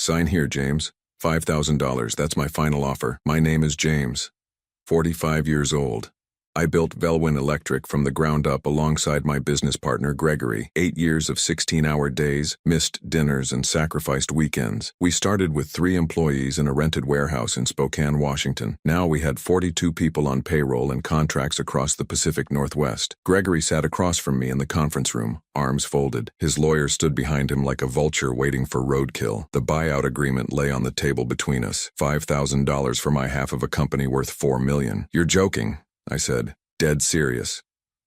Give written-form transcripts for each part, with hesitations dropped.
Sign here, James. $5,000, that's my final offer. My name is James. 45 years old. I built Velwyn Electric from the ground up alongside my business partner, Gregory. 8 years of 16-hour days, missed dinners, and sacrificed weekends. We started with 3 employees in a rented warehouse in Spokane, Washington. Now we had 42 people on payroll and contracts across the Pacific Northwest. Gregory sat across from me in the conference room, arms folded. His lawyer stood behind him like a vulture waiting for roadkill. The buyout agreement lay on the table between us. $5,000 for my half of a company worth $4 million. You're joking, I said, dead serious.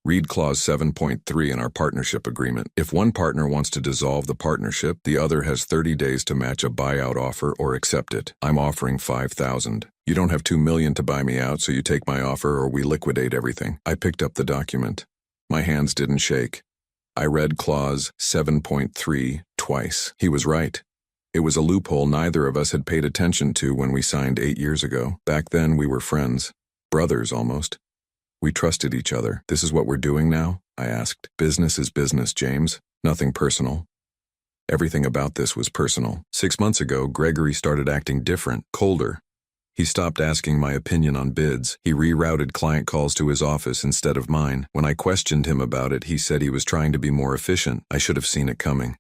Read Clause 7.3 in our partnership agreement. If one partner wants to dissolve the partnership, the other has 30 days to match a buyout offer or accept it. I'm offering $5,000. You don't have $2 million to buy me out, so you take my offer or we liquidate everything. I picked up the document. My hands didn't shake. I read Clause 7.3 twice. He was right. It was a loophole neither of us had paid attention to when we signed 8 years ago. Back then, we were friends. Brothers, almost. We trusted each other. This is what we're doing now? I asked. Business is business, James. Nothing personal. Everything about this was personal. 6 months ago, Gregory started acting different, colder. He stopped asking my opinion on bids. He rerouted client calls to his office instead of mine. When I questioned him about it, he said he was trying to be more efficient. I should have seen it coming.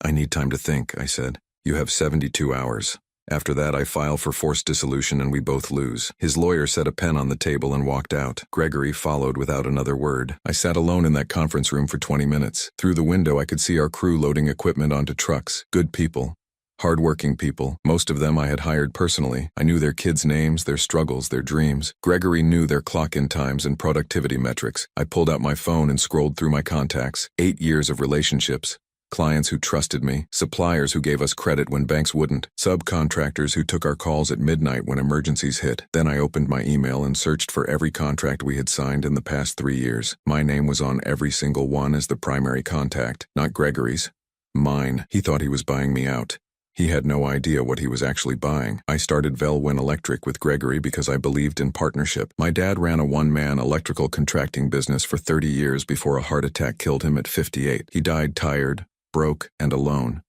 I need time to think, I said. You have 72 hours. After that, I file for forced dissolution and we both lose. His lawyer set a pen on the table and walked out. Gregory followed without another word. I sat alone in that conference room for 20 minutes. Through the window, I could see our crew loading equipment onto trucks. Good people. Hard-working people. Most of them I had hired personally. I knew their kids' names, their struggles, their dreams. Gregory knew their clock-in times and productivity metrics. I pulled out my phone and scrolled through my contacts. 8 years of relationships. Clients who trusted me, suppliers who gave us credit when banks wouldn't, subcontractors who took our calls at midnight when emergencies hit. Then I opened my email and searched for every contract we had signed in the past 3 years. My name was on every single one as the primary contact, not Gregory's. Mine. He thought he was buying me out. He had no idea what he was actually buying. I started Velwyn Electric with Gregory because I believed in partnership. My dad ran a one-man electrical contracting business for 30 years before a heart attack killed him at 58. He died tired, broke, and alone.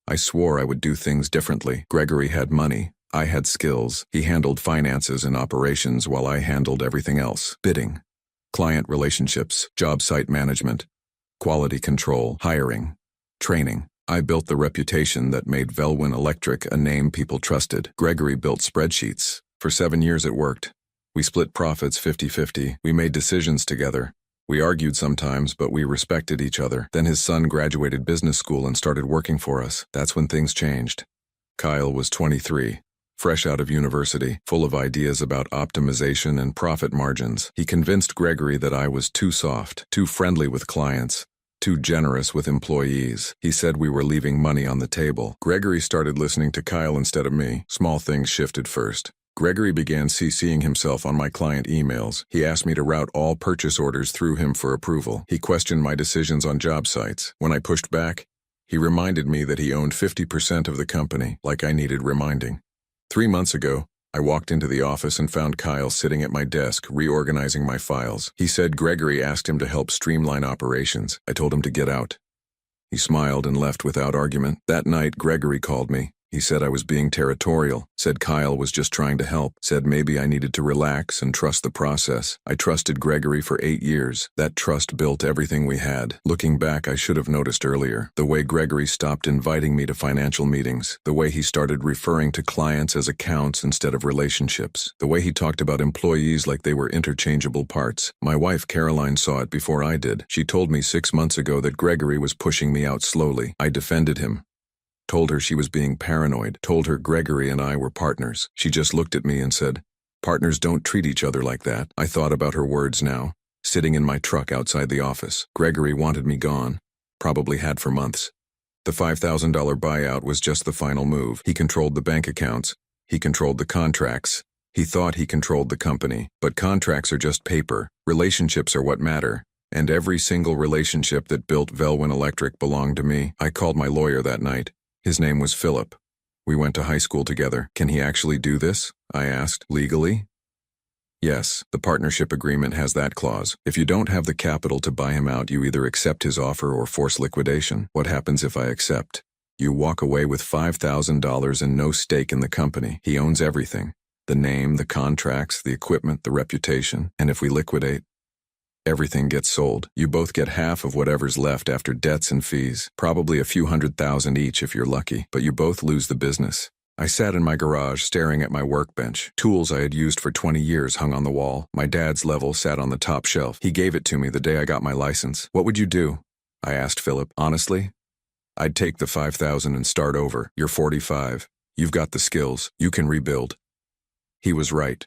I swore I would do things differently. Gregory had money. I had skills. He handled finances and operations while I handled everything else. Bidding, client relationships, job site management, quality control, hiring, training. I built the reputation that made Velwyn Electric a name people trusted. Gregory built spreadsheets. For 7 years it worked. We split profits 50-50. We made decisions together. We argued sometimes, but we respected each other. Then his son graduated business school and started working for us. That's when things changed. Kyle was 23, fresh out of university, full of ideas about optimization and profit margins. He convinced Gregory that I was too soft, too friendly with clients, too generous with employees. He said we were leaving money on the table. Gregory started listening to Kyle instead of me. Small things shifted first. Gregory began CCing himself on my client emails. He asked me to route all purchase orders through him for approval. He questioned my decisions on job sites. When I pushed back, he reminded me that he owned 50% of the company, like I needed reminding. 3 months ago, I walked into the office and found Kyle sitting at my desk, reorganizing my files. He said Gregory asked him to help streamline operations. I told him to get out. He smiled and left without argument. That night, Gregory called me. He said I was being territorial, said Kyle was just trying to help, said maybe I needed to relax and trust the process. I trusted Gregory for 8 years. That trust built everything we had. Looking back, I should have noticed earlier. The way Gregory stopped inviting me to financial meetings. The way he started referring to clients as accounts instead of relationships. The way he talked about employees like they were interchangeable parts. My wife, Caroline, saw it before I did. She told me 6 months ago that Gregory was pushing me out slowly. I defended him. Told her she was being paranoid, told her Gregory and I were partners. She just looked at me and said, "Partners don't treat each other like that." I thought about her words now, sitting in my truck outside the office. Gregory wanted me gone, probably had for months. The $5,000 buyout was just the final move. He controlled the bank accounts. He controlled the contracts. He thought he controlled the company. But contracts are just paper. Relationships are what matter. And every single relationship that built Velwyn Electric belonged to me. I called my lawyer that night. His name was Philip. We went to high school together. Can he actually do this? I asked. Legally? Yes, the partnership agreement has that clause. If you don't have the capital to buy him out, you either accept his offer or force liquidation. What happens if I accept? You walk away with $5,000 and no stake in the company. He owns everything. The name, the contracts, the equipment, the reputation. And if we liquidate, everything gets sold. You both get half of whatever's left after debts and fees, probably a few $100,000 each if you're lucky, but you both lose the business. I sat in my garage staring at my workbench. Tools I had used for 20 years hung on the wall. My dad's level sat on the top shelf. He gave it to me the day I got my license. What would you do? I asked Philip. Honestly, I'd take the $5,000 and start over. You're 45. You've got the skills. You can rebuild. He was right.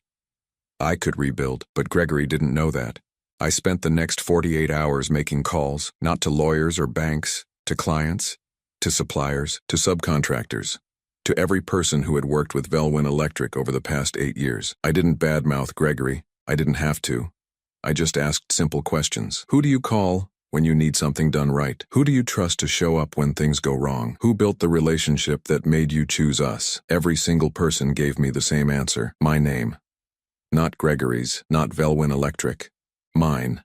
I could rebuild, but Gregory didn't know that. I spent the next 48 hours making calls, not to lawyers or banks, to clients, to suppliers, to subcontractors, to every person who had worked with Velwyn Electric over the past 8 years. I didn't badmouth Gregory. I didn't have to. I just asked simple questions. Who do you call when you need something done right? Who do you trust to show up when things go wrong? Who built the relationship that made you choose us? Every single person gave me the same answer. My name. Not Gregory's, not Velwyn Electric. Mine.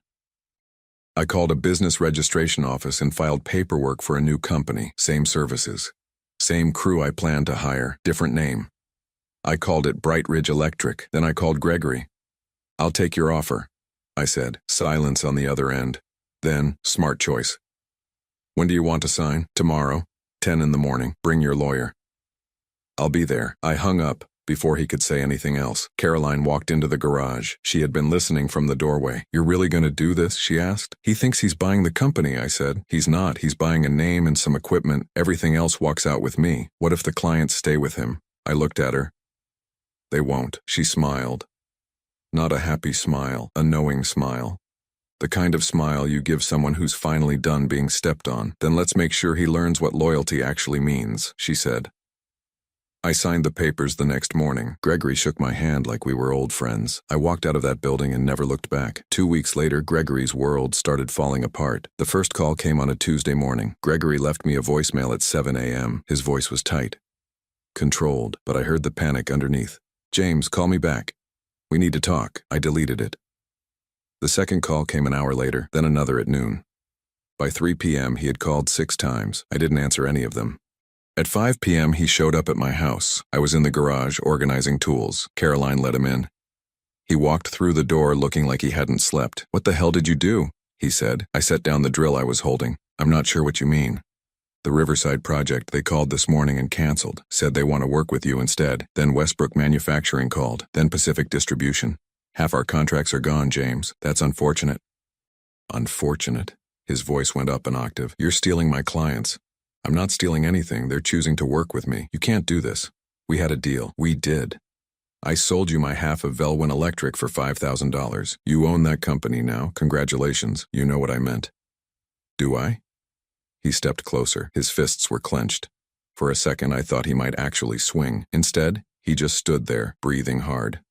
I called a business registration office and filed paperwork for a new company. Same services. Same crew I planned to hire. Different name. I called it Bright Ridge Electric. Then I called Gregory. I'll take your offer, I said. Silence on the other end. Then, smart choice. When do you want to sign? Tomorrow, 10 in the morning. Bring your lawyer. I'll be there. I hung up before he could say anything else. Caroline walked into the garage. She had been listening from the doorway. You're really going to do this? She asked. He thinks he's buying the company, I said. He's not. He's buying a name and some equipment. Everything else walks out with me. What if the clients stay with him? I looked at her. They won't. She smiled. Not a happy smile, a knowing smile. The kind of smile you give someone who's finally done being stepped on. Then let's make sure he learns what loyalty actually means, she said. I signed the papers the next morning. Gregory shook my hand like we were old friends. I walked out of that building and never looked back. 2 weeks later, Gregory's world started falling apart. The first call came on a Tuesday morning. Gregory left me a voicemail at 7 a.m. His voice was tight, controlled, but I heard the panic underneath. James, call me back. We need to talk. I deleted it. The second call came an hour later, then another at noon. By 3 p.m., he had called 6 times. I didn't answer any of them. At 5 p.m., he showed up at my house. I was in the garage, organizing tools. Caroline let him in. He walked through the door looking like he hadn't slept. What the hell did you do? He said. I set down the drill I was holding. I'm not sure what you mean. The Riverside project they called this morning and canceled. Said they want to work with you instead. Then Westbrook Manufacturing called. Then Pacific Distribution. Half our contracts are gone, James. That's unfortunate. Unfortunate? His voice went up an octave. You're stealing my clients. I'm not stealing anything. They're choosing to work with me. You can't do this. We had a deal. We did. I sold you my half of Velwyn Electric for $5,000. You own that company now. Congratulations. You know what I meant. Do I? He stepped closer. His fists were clenched. For a second, I thought he might actually swing. Instead, he just stood there, breathing hard.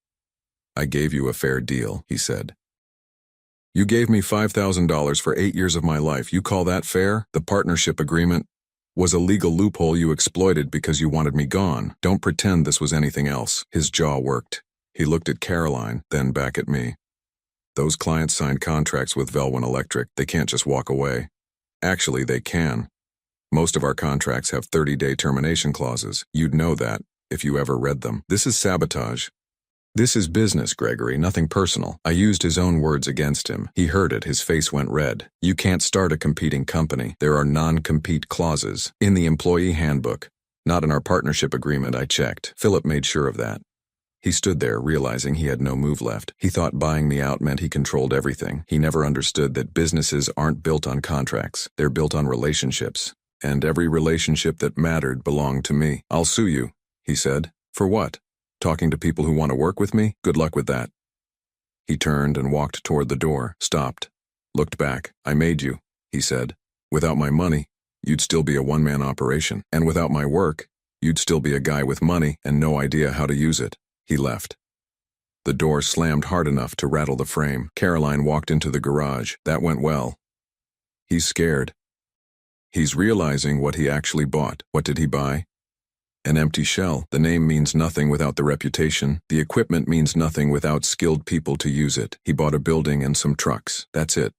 I gave you a fair deal, he said. You gave me $5,000 for 8 years of my life. You call that fair? The partnership agreement was a legal loophole you exploited because you wanted me gone. Don't pretend this was anything else. His jaw worked. He looked at Caroline, then back at me. Those clients signed contracts with Velwyn Electric. They can't just walk away. Actually, they can. Most of our contracts have 30-day termination clauses. You'd know that if you ever read them. This is sabotage. This is business, Gregory, nothing personal. I used his own words against him. He heard it, his face went red. You can't start a competing company. There are non-compete clauses in the employee handbook. Not in our partnership agreement, I checked. Philip made sure of that. He stood there, realizing he had no move left. He thought buying me out meant he controlled everything. He never understood that businesses aren't built on contracts. They're built on relationships. And every relationship that mattered belonged to me. I'll sue you, he said. For what? Talking to people who want to work with me? Good luck with that. He turned and walked toward the door, stopped, looked back. I made you, he said. Without my money, you'd still be a one-man operation. And without my work, you'd still be a guy with money and no idea how to use it. He left. The door slammed hard enough to rattle the frame. Caroline walked into the garage. That went well. He's scared. He's realizing what he actually bought. What did he buy? An empty shell. The name means nothing without the reputation. The equipment means nothing without skilled people to use it. He bought a building and some trucks. That's it.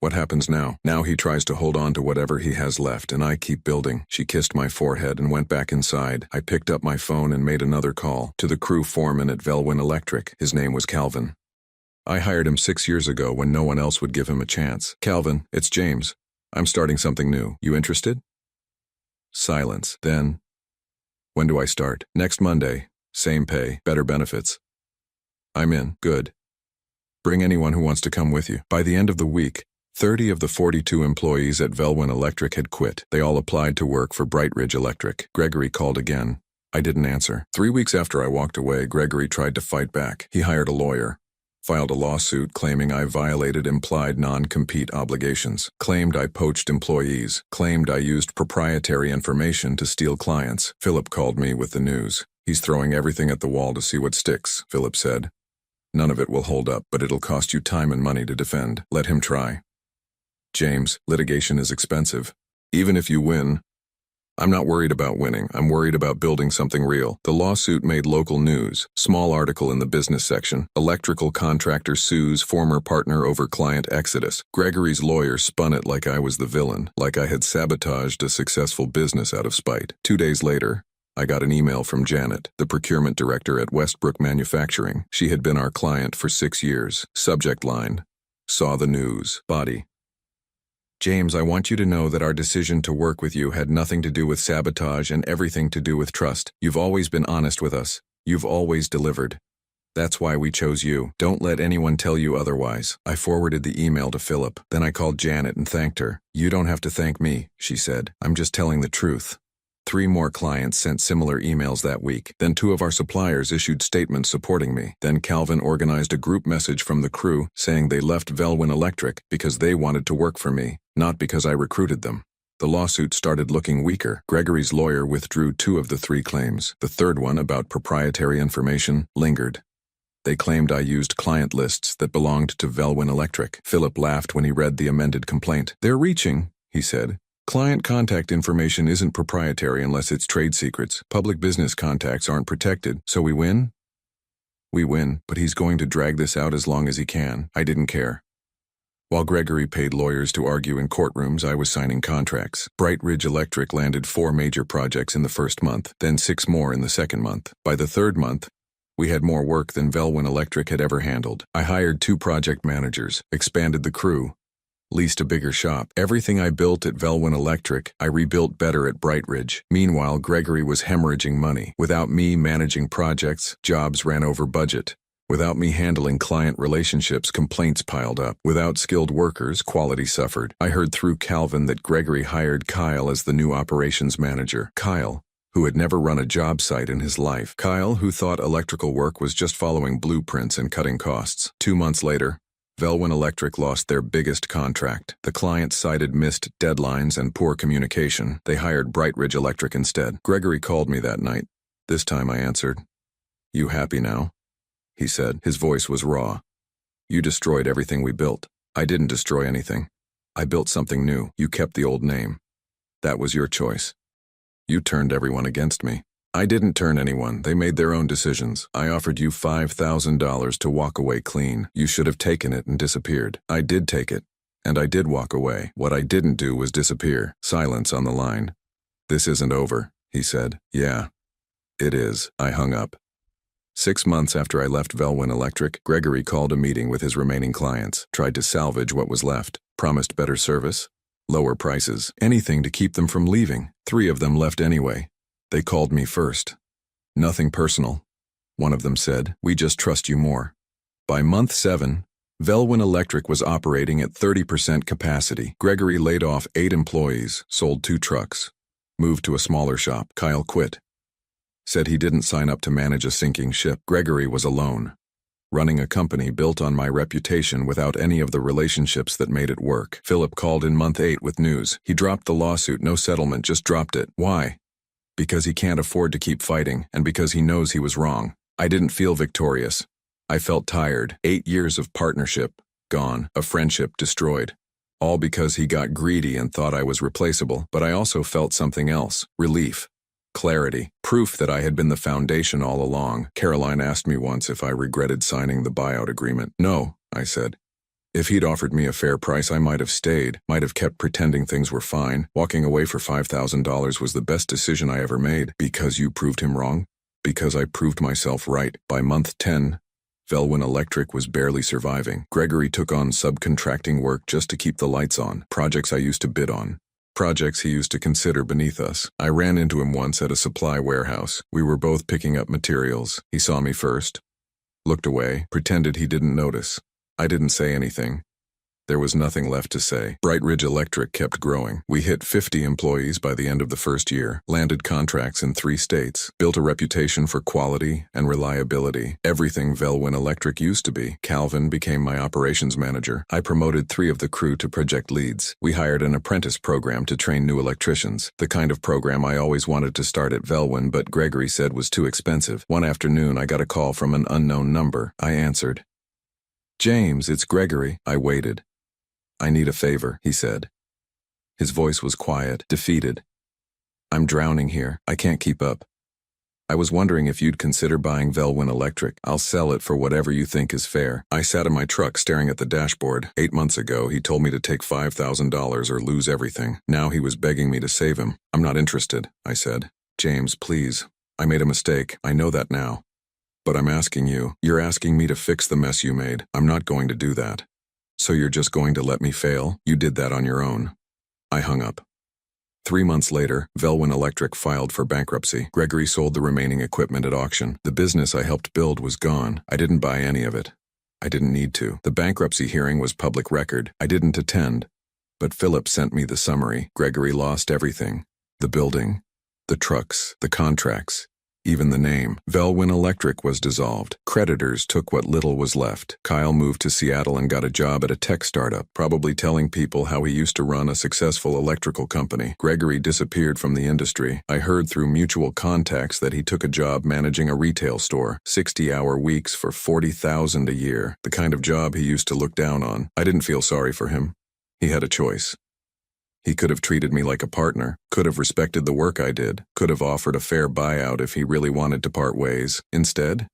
What happens now? Now he tries to hold on to whatever he has left, and I keep building. She kissed my forehead and went back inside. I picked up my phone and made another call to the crew foreman at Velwyn Electric. His name was Calvin. I hired him 6 years ago when no one else would give him a chance. Calvin, it's James. I'm starting something new. You interested? Silence. Then, when do I start? Next Monday. Same pay, better benefits. I'm in. Good. Bring anyone who wants to come with you. By the end of the week, 30 of the 42 employees at Velwyn Electric had quit. They all applied to work for Brightridge Electric. Gregory called again. I didn't answer. 3 weeks after I walked away, Gregory tried to fight back. He hired a lawyer, filed a lawsuit claiming I violated implied non-compete obligations, claimed I poached employees, claimed I used proprietary information to steal clients. Philip called me with the news. He's throwing everything at the wall to see what sticks, Philip said. None of it will hold up, but it'll cost you time and money to defend. Let him try. James, litigation is expensive. Even if you win, I'm not worried about winning. I'm worried about building something real. The lawsuit made local news. Small article in the business section. Electrical contractor sues former partner over client exodus. Gregory's lawyer spun it like I was the villain, like I had sabotaged a successful business out of spite. 2 days later, I got an email from Janet, the procurement director at Westbrook Manufacturing. She had been our client for 6 years. Subject line: saw the news. Body: James, I want you to know that our decision to work with you had nothing to do with sabotage and everything to do with trust. You've always been honest with us. You've always delivered. That's why we chose you. Don't let anyone tell you otherwise. I forwarded the email to Philip. Then I called Janet and thanked her. You don't have to thank me, she said. I'm just telling the truth. 3 more clients sent similar emails that week. Then 2 of our suppliers issued statements supporting me. Then Calvin organized a group message from the crew saying they left Velwyn Electric because they wanted to work for me, not because I recruited them. The lawsuit started looking weaker. Gregory's lawyer withdrew 2 of the 3 claims. The third one, about proprietary information, lingered. They claimed I used client lists that belonged to Velwyn Electric. Philip laughed when he read the amended complaint. They're reaching, he said. Client contact information isn't proprietary unless it's trade secrets. Public business contacts aren't protected, so we win? We win, but he's going to drag this out as long as he can. I didn't care. While Gregory paid lawyers to argue in courtrooms, I was signing contracts. Brightridge Electric landed 4 major projects in the first month, then 6 more in the second month. By the third month, we had more work than Velwyn Electric had ever handled. I hired 2 project managers, expanded the crew, leased a bigger shop. Everything I built at Velwyn Electric, I rebuilt better at Brightridge. Meanwhile, Gregory was hemorrhaging money. Without me managing projects, jobs ran over budget. Without me handling client relationships, complaints piled up. Without skilled workers, quality suffered. I heard through Calvin that Gregory hired Kyle as the new operations manager. Kyle, who had never run a job site in his life. Kyle, who thought electrical work was just following blueprints and cutting costs. 2 months later, Velwyn Electric lost their biggest contract. The client cited missed deadlines and poor communication. They hired Brightridge Electric instead. Gregory called me that night. This time I answered. You happy now? He said. His voice was raw. You destroyed everything we built. I didn't destroy anything. I built something new. You kept the old name. That was your choice. You turned everyone against me. I didn't turn anyone. They made their own decisions. I offered you $5,000 to walk away clean. You should have taken it and disappeared. I did take it, and I did walk away. What I didn't do was disappear. Silence on the line. This isn't over, he said. Yeah, it is. I hung up. 6 months after I left Velwyn Electric, Gregory called a meeting with his remaining clients, tried to salvage what was left, promised better service, lower prices, anything to keep them from leaving. 3 of them left anyway. They called me first. Nothing personal. One of them said, we just trust you more. By month 7, Velwyn Electric was operating at 30% capacity. Gregory laid off 8 employees, sold 2 trucks, moved to a smaller shop. Kyle quit. Said he didn't sign up to manage a sinking ship. Gregory was alone, running a company built on my reputation without any of the relationships that made it work. Philip called in month 8 with news. He dropped the lawsuit, no settlement, just dropped it. Why? Because he can't afford to keep fighting, and because he knows he was wrong. I didn't feel victorious. I felt tired. 8 years of partnership, gone. A friendship destroyed. All because he got greedy and thought I was replaceable. But I also felt something else. Relief. Clarity. Proof that I had been the foundation all along. Caroline asked me once if I regretted signing the buyout agreement. No, I said. If he'd offered me a fair price, I might have stayed, might have kept pretending things were fine. Walking away for $5,000 was the best decision I ever made. Because you proved him wrong? Because I proved myself right. By month 10, Velwyn Electric was barely surviving. Gregory took on subcontracting work just to keep the lights on, projects I used to bid on, projects he used to consider beneath us. I ran into him once at a supply warehouse. We were both picking up materials. He saw me first, looked away, pretended he didn't notice. I didn't say anything. There was nothing left to say. Bright Ridge Electric kept growing. We hit 50 employees by the end of the first year, landed contracts in 3 states, built a reputation for quality and reliability. Everything Velwyn Electric used to be. Calvin became my operations manager. I promoted 3 of the crew to project leads. We hired an apprentice program to train new electricians, the kind of program I always wanted to start at Velwyn, but Gregory said was too expensive. One afternoon, I got a call from an unknown number. I answered. "James, it's Gregory." I waited. "I need a favor," he said. His voice was quiet, defeated. "I'm drowning here. I can't keep up. I was wondering if you'd consider buying Velwyn Electric. I'll sell it for whatever you think is fair." I sat in my truck staring at the dashboard. 8 months ago, he told me to take $5,000 or lose everything. Now he was begging me to save him. "I'm not interested," I said. "James, please. I made a mistake. I know that now. But I'm asking you. You're asking me to fix the mess you made. I'm not going to do that. So you're just going to let me fail? You did that on your own." I hung up. 3 months later, Velwyn Electric filed for bankruptcy. Gregory sold the remaining equipment at auction. The business I helped build was gone. I didn't buy any of it. I didn't need to. The bankruptcy hearing was public record. I didn't attend. But Philip sent me the summary. Gregory lost everything. The building, the trucks, the contracts. Even the name. Velwyn Electric was dissolved. Creditors took what little was left. Kyle moved to Seattle and got a job at a tech startup, probably telling people how he used to run a successful electrical company. Gregory disappeared from the industry. I heard through mutual contacts that he took a job managing a retail store, 60-hour weeks for $40,000 a year, the kind of job he used to look down on. I didn't feel sorry for him. He had a choice. He could have treated me like a partner, could have respected the work I did, could have offered a fair buyout if he really wanted to part ways. Instead,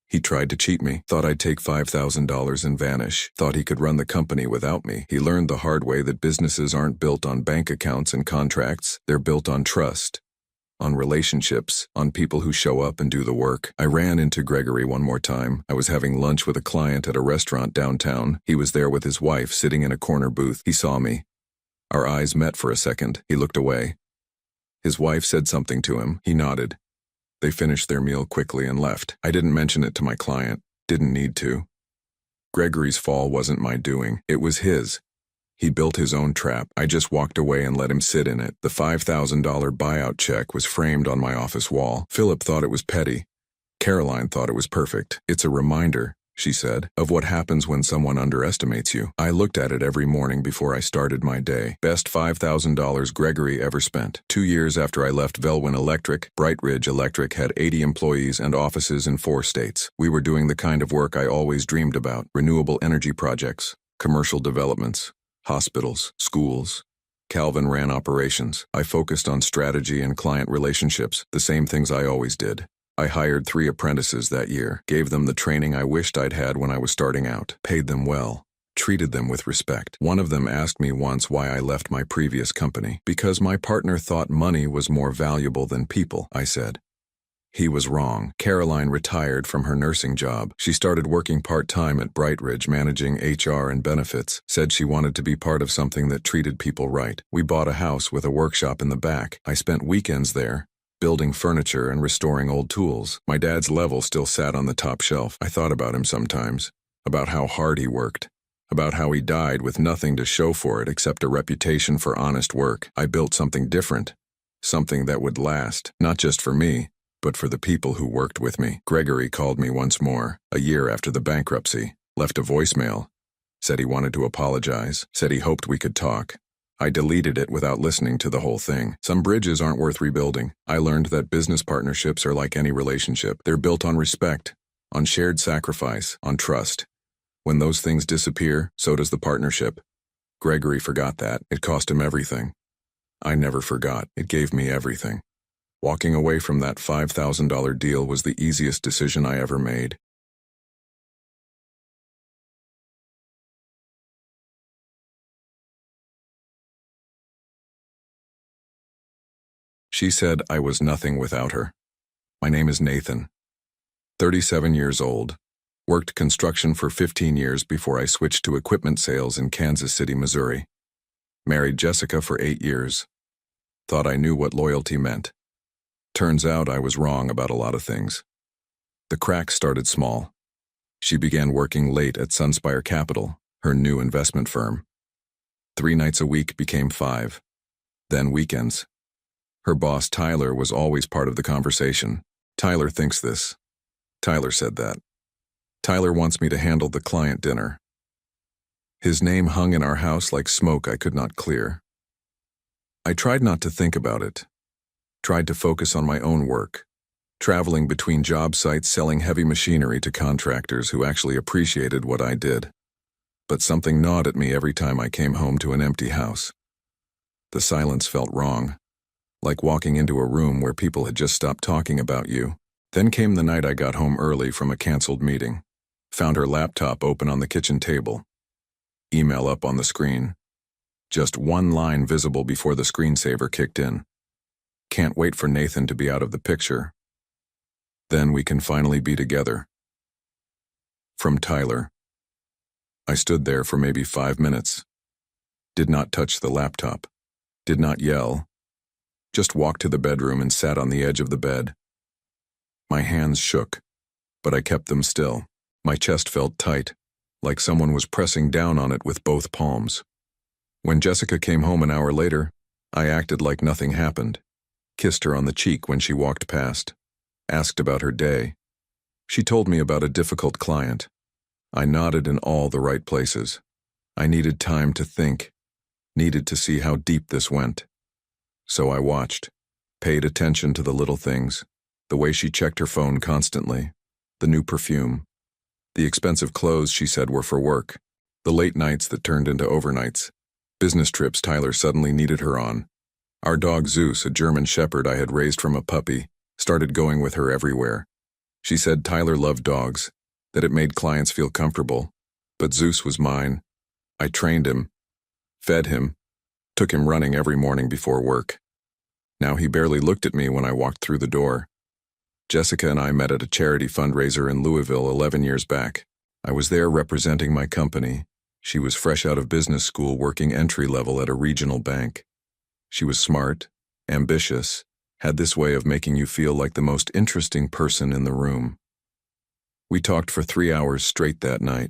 he tried to cheat me, thought I'd take $5,000 and vanish, thought he could run the company without me. He learned the hard way that businesses aren't built on bank accounts and contracts, they're built on trust, on relationships, on people who show up and do the work. I ran into Gregory one more time. I was having lunch with a client at a restaurant downtown. He was there with his wife, sitting in a corner booth. He saw me. Our eyes met for a second. He looked away. His wife said something to him. He nodded. They finished their meal quickly and left. I didn't mention it to my client. Didn't need to. Gregory's fall wasn't my doing. It was his. He built his own trap. I just walked away and let him sit in it. The $5,000 buyout check was framed on my office wall. Philip thought it was petty. Caroline thought it was perfect. "It's a reminder," she said, "of what happens when someone underestimates you." I looked at it every morning before I started my day. Best $5,000 Gregory ever spent. 2 years after I left Velwyn Electric, Bright Ridge Electric had 80 employees and offices in 4 states. We were doing the kind of work I always dreamed about: renewable energy projects, commercial developments, hospitals, schools. Calvin ran operations. I focused on strategy and client relationships, the same things I always did. I hired 3 apprentices that year, gave them the training I wished I'd had when I was starting out, paid them well, treated them with respect. One of them asked me once why I left my previous company. "Because my partner thought money was more valuable than people," I said. He was wrong. Caroline retired from her nursing job. She started working part-time at Bright Ridge, managing HR and benefits. Said she wanted to be part of something that treated people right. We bought a house with a workshop in the back. I spent weekends there, building furniture and restoring old tools. My dad's level still sat on the top shelf. I thought about him sometimes, about how hard he worked, about how he died with nothing to show for it except a reputation for honest work. I built something different, something that would last, not just for me, but for the people who worked with me. Gregory called me once more, a year after the bankruptcy, left a voicemail, said he wanted to apologize, said he hoped we could talk. I deleted it without listening to the whole thing. Some bridges aren't worth rebuilding. I learned that business partnerships are like any relationship. They're built on respect, on shared sacrifice, on trust. When those things disappear, so does the partnership. Gregory forgot that. It cost him everything. I never forgot. It gave me everything. Walking away from that $5,000 deal was the easiest decision I ever made. She said I was nothing without her. My name is Nathan, 37 years old. Worked construction for 15 years before I switched to equipment sales in Kansas City, Missouri. Married Jessica for 8 years. Thought I knew what loyalty meant. Turns out I was wrong about a lot of things. The cracks started small. She began working late at Sunspire Capital, her new investment firm. 3 nights a week became 5. Then weekends. Her boss, Tyler, was always part of the conversation. Tyler thinks this. Tyler said that. Tyler wants me to handle the client dinner. His name hung in our house like smoke I could not clear. I tried not to think about it. Tried to focus on my own work. Traveling between job sites selling heavy machinery to contractors who actually appreciated what I did. But something gnawed at me every time I came home to an empty house. The silence felt wrong, like walking into a room where people had just stopped talking about you. Then came the night I got home early from a canceled meeting. Found her laptop open on the kitchen table. Email up on the screen. Just one line visible before the screensaver kicked in. Can't wait for Nathan to be out of the picture. Then we can finally be together. From Tyler. I stood there for maybe 5 minutes. Did not touch the laptop. Did not yell. Just walked to the bedroom and sat on the edge of the bed. My hands shook, but I kept them still. My chest felt tight, like someone was pressing down on it with both palms. When Jessica came home an hour later, I acted like nothing happened. Kissed her on the cheek when she walked past. Asked about her day. She told me about a difficult client. I nodded in all the right places. I needed time to think. Needed to see how deep this went. So I watched. Paid attention to the little things. The way she checked her phone constantly. The new perfume. The expensive clothes she said were for work. The late nights that turned into overnights. Business trips Tyler suddenly needed her on. Our dog Zeus, a German shepherd I had raised from a puppy, started going with her everywhere. She said Tyler loved dogs, that it made clients feel comfortable. But Zeus was mine. I trained him, fed him, took him running every morning before work. Now he barely looked at me when I walked through the door. Jessica and I met at a charity fundraiser in Louisville 11 years back. I was there representing my company. She was fresh out of business school working entry level at a regional bank. She was smart, ambitious, had this way of making you feel like the most interesting person in the room. We talked for 3 hours straight that night.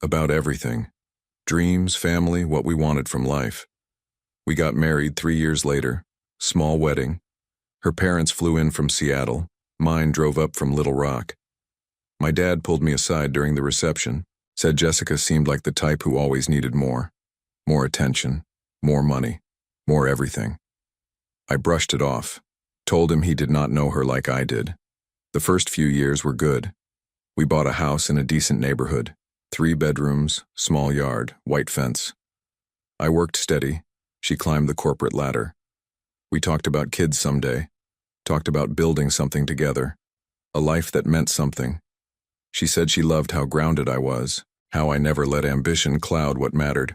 About everything. Dreams, family, what we wanted from life. We got married 3 years later. Small wedding. Her parents flew in from Seattle. Mine drove up from Little Rock. My dad pulled me aside during the reception, said Jessica seemed like the type who always needed more. More attention, more money, more everything. I brushed it off, told him he did not know her like I did. The first few years were good. We bought a house in a decent neighborhood, 3 bedrooms, small yard, white fence. I worked steady. She climbed the corporate ladder. We talked about kids someday. Talked about building something together. A life that meant something. She said she loved how grounded I was, how I never let ambition cloud what mattered.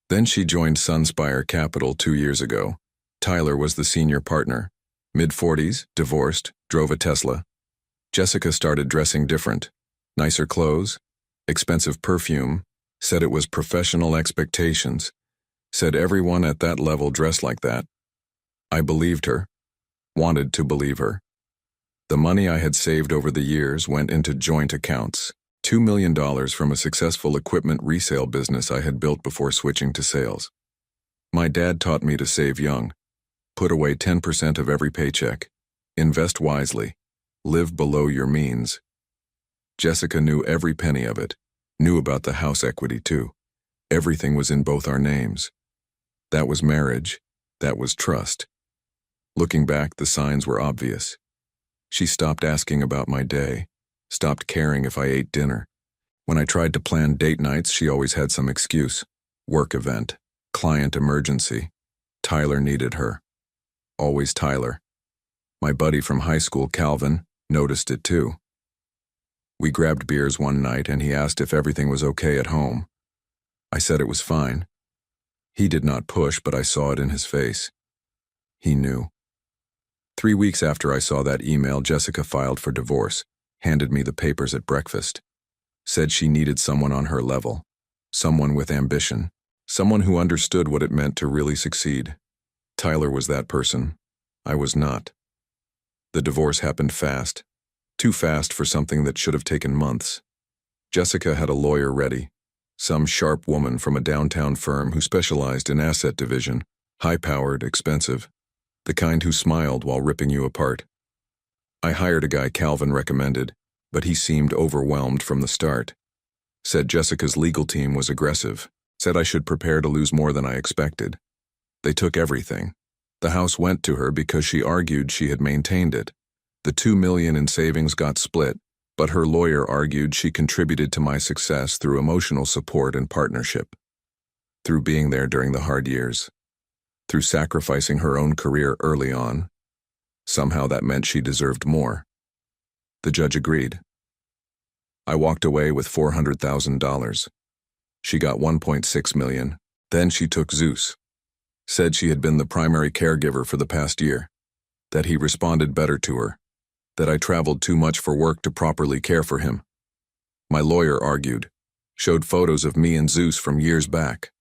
Then she joined Sunspire Capital 2 years ago. Tyler was the senior partner. Mid-40s, divorced, drove a Tesla. Jessica started dressing different. Nicer clothes, expensive perfume, said it was professional expectations. Said everyone at that level dressed like that. I believed her. Wanted to believe her. The money I had saved over the years went into joint accounts. $2 million from a successful equipment resale business I had built before switching to sales. My dad taught me to save young. Put away 10% of every paycheck. Invest wisely. Live below your means. Jessica knew every penny of it. Knew about the house equity too. Everything was in both our names. That was marriage. That was trust. Looking back, the signs were obvious. She stopped asking about my day, stopped caring if I ate dinner. When I tried to plan date nights, she always had some excuse. Work event, client emergency. Tyler needed her. Always Tyler. My buddy from high school, Calvin, noticed it too. We grabbed beers one night and he asked if everything was okay at home. I said it was fine. He did not push, but I saw it in his face. He knew. 3 weeks after I saw that email, Jessica filed for divorce, handed me the papers at breakfast, said she needed someone on her level, someone with ambition, someone who understood what it meant to really succeed. Tyler was that person. I was not. The divorce happened fast, too fast for something that should have taken months. Jessica had a lawyer ready, some sharp woman from a downtown firm who specialized in asset division, high-powered, expensive, the kind who smiled while ripping you apart. I hired a guy Calvin recommended, but he seemed overwhelmed from the start. Said Jessica's legal team was aggressive, said I should prepare to lose more than I expected. They took everything. The house went to her because she argued she had maintained it. The $2 million in savings got split, but her lawyer argued she contributed to my success through emotional support and partnership, through being there during the hard years, through sacrificing her own career early on. Somehow that meant she deserved more. The judge agreed. I walked away with $400,000. She got $1.6 million. Then she took Zeus. Said she had been the primary caregiver for the past year, that he responded better to her, that I traveled too much for work to properly care for him. My lawyer argued, showed photos of me and Zeus from years back,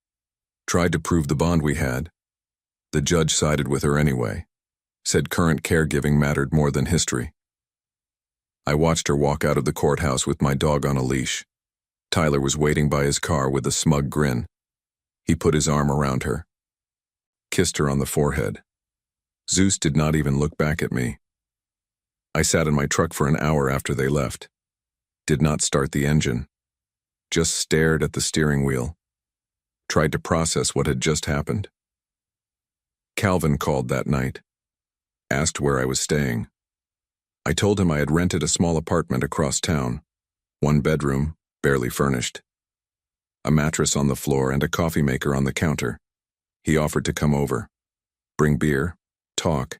tried to prove the bond we had. The judge sided with her anyway, said current caregiving mattered more than history. I watched her walk out of the courthouse with my dog on a leash. Tyler was waiting by his car with a smug grin. He put his arm around her, kissed her on the forehead. Zeus did not even look back at me. I sat in my truck for an hour after they left. Did not start the engine. Just stared at the steering wheel. Tried to process what had just happened. Calvin called that night. Asked where I was staying. I told him I had rented a small apartment across town. 1 bedroom, barely furnished. A mattress on the floor and a coffee maker on the counter. He offered to come over. Bring beer. Talk.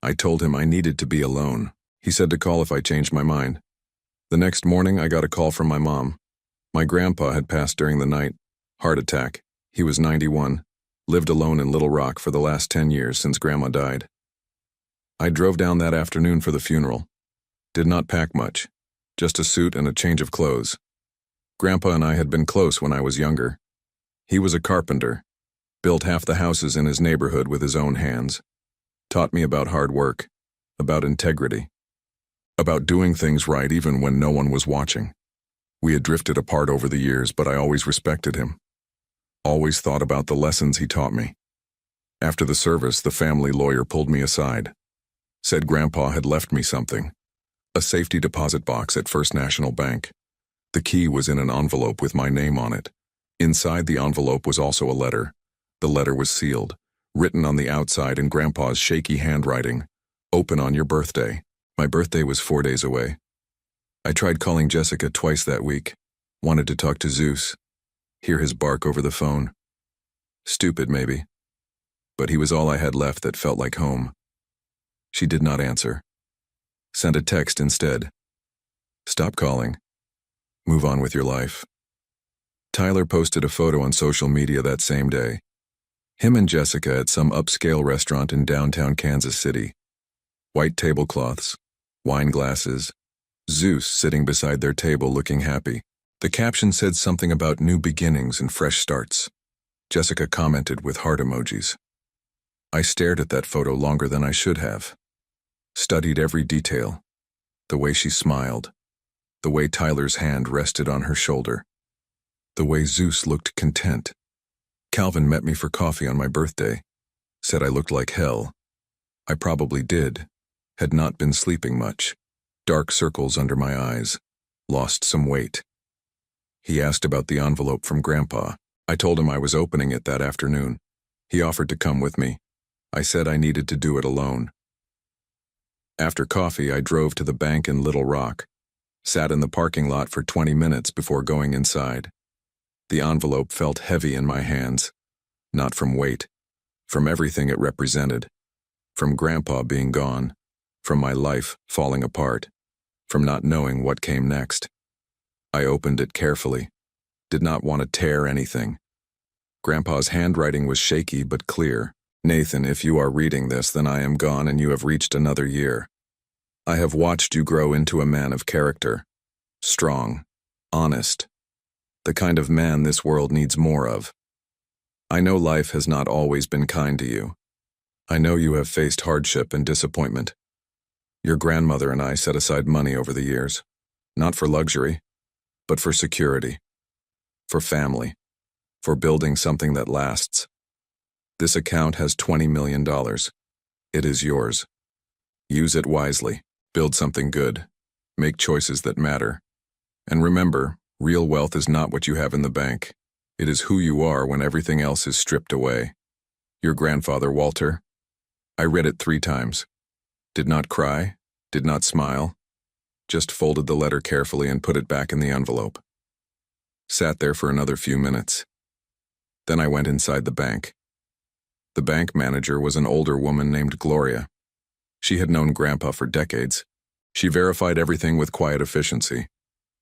I told him I needed to be alone. He said to call if I changed my mind. The next morning, I got a call from my mom. My grandpa had passed during the night. Heart attack. He was 91. Lived alone in Little Rock for the last 10 years since Grandma died. I drove down that afternoon for the funeral. Did not pack much. Just a suit and a change of clothes. Grandpa and I had been close when I was younger. He was a carpenter. Built half the houses in his neighborhood with his own hands. Taught me about hard work, about integrity, about doing things right even when no one was watching. We had drifted apart over the years, but I always respected him. Always thought about the lessons he taught me. After the service, the family lawyer pulled me aside. Said Grandpa had left me something. A safety deposit box at First National Bank. The key was in an envelope with my name on it. Inside the envelope was also a letter. The letter was sealed, written on the outside in Grandpa's shaky handwriting. Open on your birthday. My birthday was 4 days away. I tried calling Jessica twice that week. Wanted to talk to Zeus. Hear his bark over the phone. Stupid, maybe. But he was all I had left that felt like home. She did not answer. Sent a text instead. Stop calling. Move on with your life. Tyler posted a photo on social media that same day. Him and Jessica at some upscale restaurant in downtown Kansas City. White tablecloths, wine glasses, Zeus sitting beside their table looking happy. The caption said something about new beginnings and fresh starts. Jessica commented with heart emojis. I stared at that photo longer than I should have. Studied every detail. The way she smiled. The way Tyler's hand rested on her shoulder. The way Zeus looked content. Calvin met me for coffee on my birthday. Said I looked like hell. I probably did. Had not been sleeping much. Dark circles under my eyes. Lost some weight. He asked about the envelope from Grandpa. I told him I was opening it that afternoon. He offered to come with me. I said I needed to do it alone. After coffee, I drove to the bank in Little Rock. Sat in the parking lot for 20 minutes before going inside. The envelope felt heavy in my hands. Not from weight. From everything it represented. From Grandpa being gone. From my life falling apart. From not knowing what came next. I opened it carefully. Did not want to tear anything. Grandpa's handwriting was shaky but clear. Nathan, if you are reading this, then I am gone and you have reached another year. I have watched you grow into a man of character. Strong. Honest. The kind of man this world needs more of. I know life has not always been kind to you. I know you have faced hardship and disappointment. Your grandmother and I set aside money over the years, not for luxury, but for security, for family, for building something that lasts. This account has $20 million. It is yours. Use it wisely. Build something good. Make choices that matter. And remember, real wealth is not what you have in the bank. It is who you are when everything else is stripped away. Your grandfather, Walter. I read it 3 times. Did not cry, did not smile, just folded the letter carefully and put it back in the envelope. Sat there for another few minutes. Then I went inside the bank. The bank manager was an older woman named Gloria. She had known Grandpa for decades. She verified everything with quiet efficiency.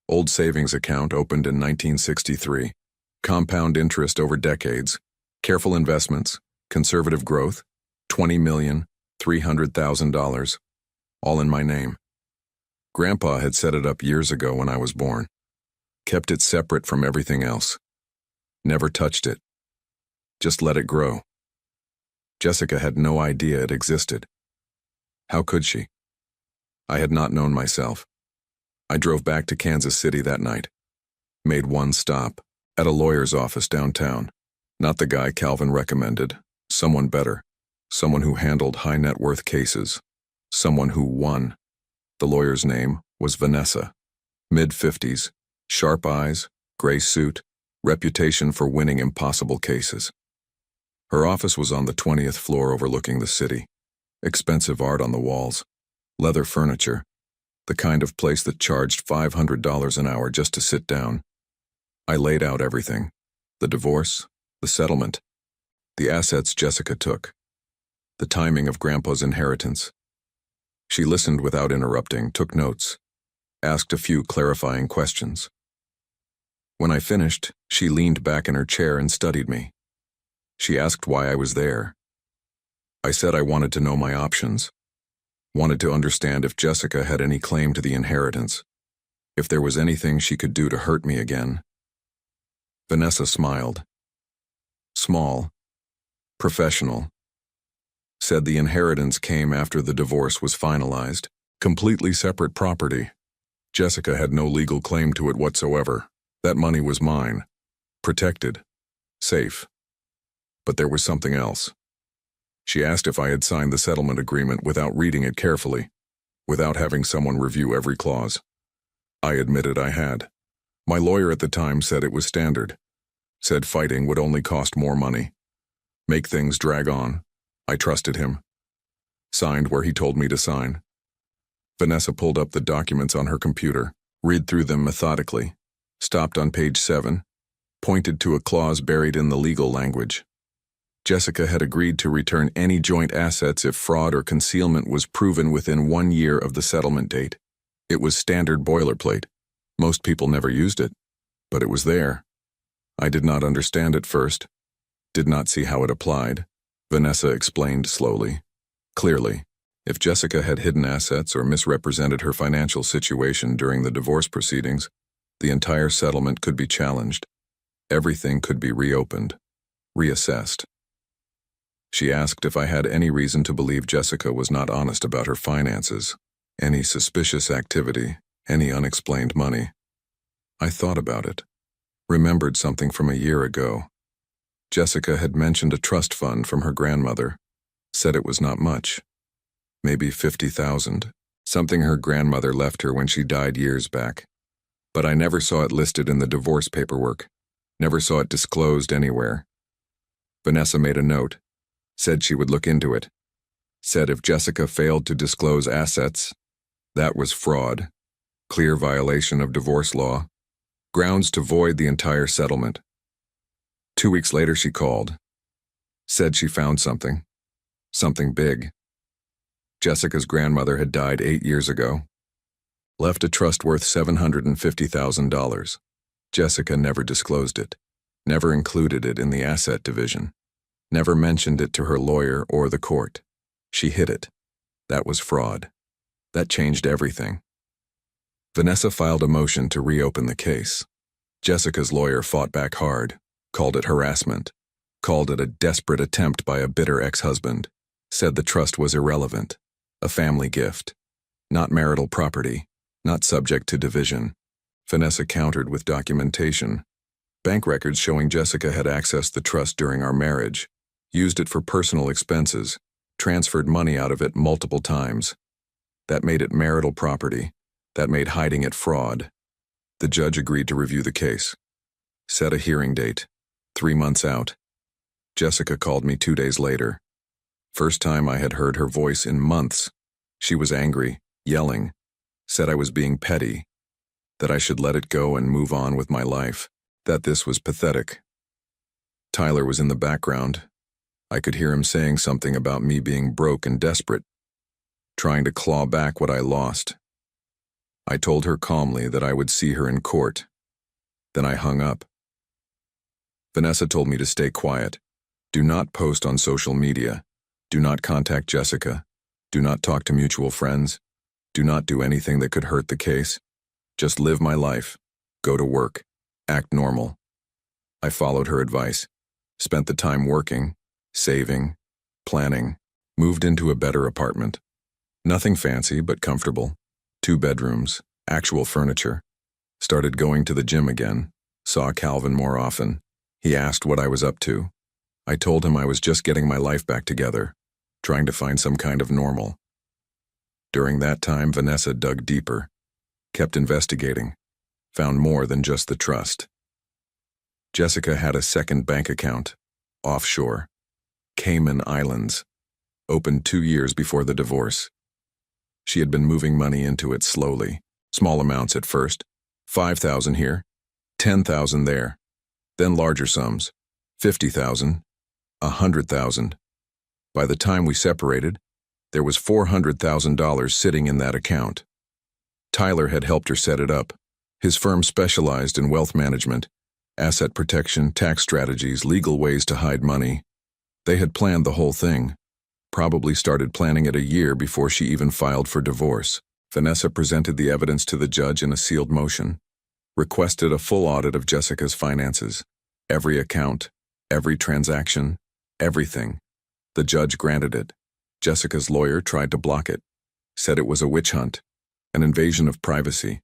Old savings account opened in 1963. Compound interest over decades. Careful investments. Conservative growth. $20,300,000. All in my name. Grandpa had set it up years ago when I was born. Kept it separate from everything else. Never touched it. Just let it grow. Jessica had no idea it existed. How could she? I had not known myself. I drove back to Kansas City that night. Made one stop, at a lawyer's office downtown. Not the guy Calvin recommended. Someone better. Someone who handled high net worth cases. Someone who won. The lawyer's name was Vanessa. Mid-50s, sharp eyes, gray suit, reputation for winning impossible cases. Her office was on the 20th floor overlooking the city. Expensive art on the walls. Leather furniture. The kind of place that charged $500 an hour just to sit down. I laid out everything. The divorce, the settlement, the assets Jessica took, the timing of Grandpa's inheritance. She listened without interrupting, took notes, asked a few clarifying questions. When I finished, she leaned back in her chair and studied me. She asked why I was there. I said I wanted to know my options. Wanted to understand if Jessica had any claim to the inheritance, if there was anything she could do to hurt me again. Vanessa smiled. Small. Professional. Said the inheritance came after the divorce was finalized. Completely separate property. Jessica had no legal claim to it whatsoever. That money was mine. Protected. Safe. But there was something else. She asked if I had signed the settlement agreement without reading it carefully, without having someone review every clause. I admitted I had. My lawyer at the time said it was standard. Said fighting would only cost more money. Make things drag on. I trusted him. Signed where he told me to sign. Vanessa pulled up the documents on her computer, read through them methodically, stopped on page 7, pointed to a clause buried in the legal language. Jessica had agreed to return any joint assets if fraud or concealment was proven within 1 year of the settlement date. It was standard boilerplate. Most people never used it, but it was there. I did not understand it first, did not see how it applied. Vanessa explained slowly. Clearly, if Jessica had hidden assets or misrepresented her financial situation during the divorce proceedings, the entire settlement could be challenged. Everything could be reopened, reassessed. She asked if I had any reason to believe Jessica was not honest about her finances, any suspicious activity, any unexplained money. I thought about it, remembered something from a year ago. Jessica had mentioned a trust fund from her grandmother, said it was not much, maybe $50,000, something her grandmother left her when she died years back. But I never saw it listed in the divorce paperwork, never saw it disclosed anywhere. Vanessa made a note. Said she would look into it. Said if Jessica failed to disclose assets, that was fraud, clear violation of divorce law, grounds to void the entire settlement. 2 weeks later she called. Said she found something big. Jessica's grandmother had died 8 years ago. Left a trust worth $750,000. Jessica never disclosed it, never included it in the asset division. Never mentioned it to her lawyer or the court. She hid it. That was fraud. That changed everything. Vanessa filed a motion to reopen the case. Jessica's lawyer fought back hard, called it harassment, called it a desperate attempt by a bitter ex-husband, said the trust was irrelevant, a family gift, not marital property, not subject to division. Vanessa countered with documentation. Bank records showing Jessica had accessed the trust during our marriage, used it for personal expenses, transferred money out of it multiple times. That made it marital property. That made hiding it fraud. The judge agreed to review the case. Set a hearing date, 3 months out. Jessica called me 2 days later. First time I had heard her voice in months. She was angry, yelling, said I was being petty, that I should let it go and move on with my life, that this was pathetic. Tyler was in the background. I could hear him saying something about me being broke and desperate, trying to claw back what I lost. I told her calmly that I would see her in court. Then I hung up. Vanessa told me to stay quiet. Do not post on social media. Do not contact Jessica. Do not talk to mutual friends. Do not do anything that could hurt the case. Just live my life. Go to work. Act normal. I followed her advice. Spent the time working, saving, planning, moved into a better apartment. Nothing fancy, but comfortable. 2 bedrooms, actual furniture. Started going to the gym again. Saw Calvin more often. He asked what I was up to. I told him I was just getting my life back together, trying to find some kind of normal. During that time, Vanessa dug deeper, kept investigating, found more than just the trust. Jessica had a second bank account, offshore, Cayman Islands, opened 2 years before the divorce. She had been moving money into it slowly, small amounts at first, 5,000 here, 10,000 there, then larger sums, 50,000, 100,000. By the time we separated, there was $400,000 sitting in that account. Tyler had helped her set it up. His firm specialized in wealth management, asset protection, tax strategies, legal ways to hide money. They had planned the whole thing. Probably started planning it a year before she even filed for divorce. Vanessa presented the evidence to the judge in a sealed motion, requested a full audit of Jessica's finances, every account, every transaction, everything. The judge granted it. Jessica's lawyer tried to block it, said it was a witch hunt, an invasion of privacy,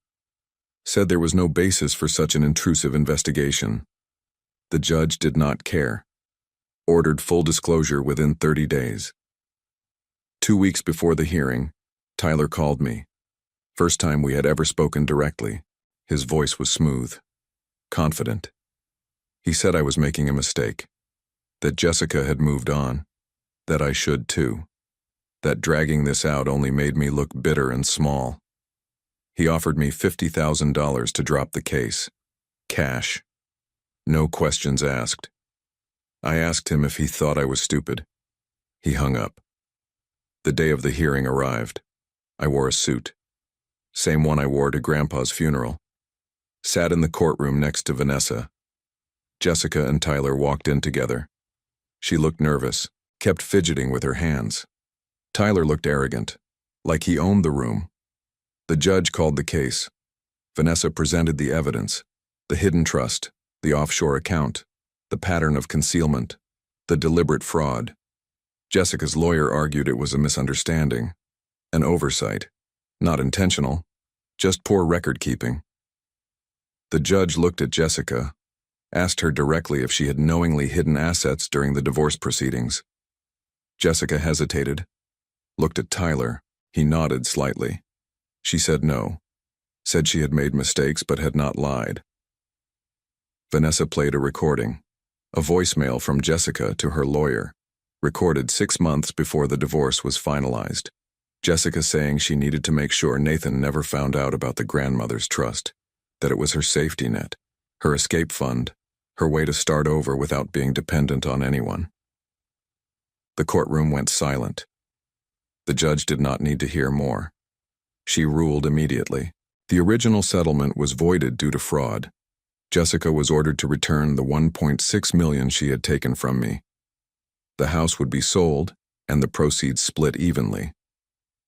said there was no basis for such an intrusive investigation. The judge did not care, ordered full disclosure within 30 days. 2 weeks before the hearing, Tyler called me. First time we had ever spoken directly. His voice was smooth, confident. He said I was making a mistake, that Jessica had moved on, that I should too, that dragging this out only made me look bitter and small. He offered me $50,000 to drop the case, cash, no questions asked. I asked him if he thought I was stupid. He hung up. The day of the hearing arrived. I wore a suit, same one I wore to Grandpa's funeral. Sat in the courtroom next to Vanessa. Jessica and Tyler walked in together. She looked nervous, kept fidgeting with her hands. Tyler looked arrogant, like he owned the room. The judge called the case. Vanessa presented the evidence, the hidden trust, the offshore account, the pattern of concealment, the deliberate fraud. Jessica's lawyer argued it was a misunderstanding, an oversight, not intentional, just poor record-keeping. The judge looked at Jessica, asked her directly if she had knowingly hidden assets during the divorce proceedings. Jessica hesitated, looked at Tyler. He nodded slightly. She said no, said she had made mistakes but had not lied. Vanessa played a recording, a voicemail from Jessica to her lawyer, recorded 6 months before the divorce was finalized. Jessica saying she needed to make sure Nathan never found out about the grandmother's trust, that it was her safety net, her escape fund, her way to start over without being dependent on anyone. The courtroom went silent. The judge did not need to hear more. She ruled immediately. The original settlement was voided due to fraud. Jessica was ordered to return the $1.6 million she had taken from me. The house would be sold, and the proceeds split evenly.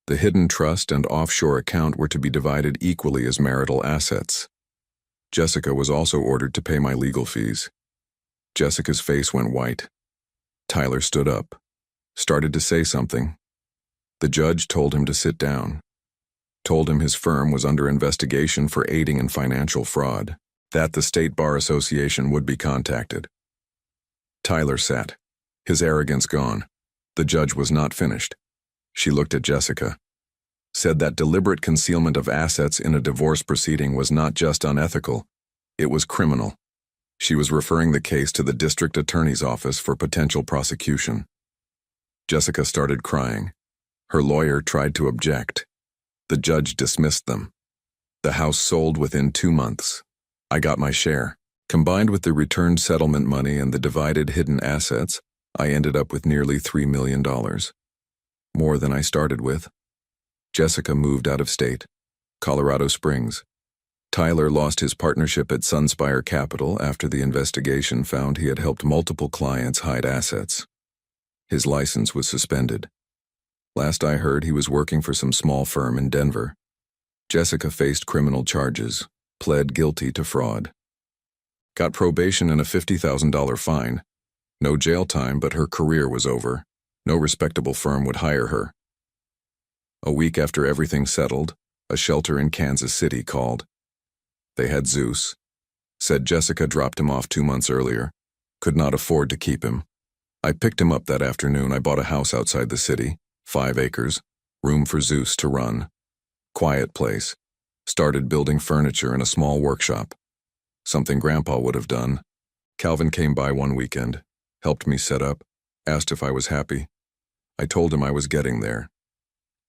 The hidden trust and offshore account were to be divided equally as marital assets. Jessica was also ordered to pay my legal fees. Jessica's face went white. Tyler stood up, started to say something. The judge told him to sit down, told him his firm was under investigation for aiding in financial fraud, that the State Bar Association would be contacted. Tyler sat, his arrogance gone. The judge was not finished. She looked at Jessica, said that deliberate concealment of assets in a divorce proceeding was not just unethical, it was criminal. She was referring the case to the district attorney's office for potential prosecution. Jessica started crying. Her lawyer tried to object. The judge dismissed them. The house sold within 2 months. I got my share. Combined with the returned settlement money and the divided hidden assets, I ended up with nearly $3 million. More than I started with. Jessica moved out of state, Colorado Springs. Tyler lost his partnership at Sunspire Capital after the investigation found he had helped multiple clients hide assets. His license was suspended. Last I heard, he was working for some small firm in Denver. Jessica faced criminal charges, pled guilty to fraud. Got probation and a $50,000 fine. No jail time, but her career was over. No respectable firm would hire her. A week after everything settled, a shelter in Kansas City called. They had Zeus. Said Jessica dropped him off 2 months earlier. Could not afford to keep him. I picked him up that afternoon. I bought a house outside the city, 5 acres, room for Zeus to run. Quiet place. Started building furniture in a small workshop. Something Grandpa would have done. Calvin came by one weekend, helped me set up, asked if I was happy. I told him I was getting there.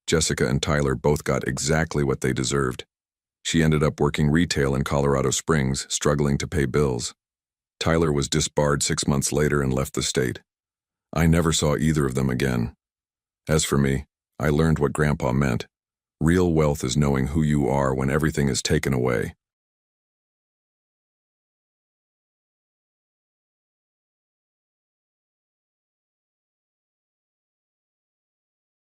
Jessica and Tyler both got exactly what they deserved. She ended up working retail in Colorado Springs, struggling to pay bills. Tyler was disbarred 6 months later and left the state. I never saw either of them again. As for me, I learned what Grandpa meant. Real wealth is knowing who you are when everything is taken away.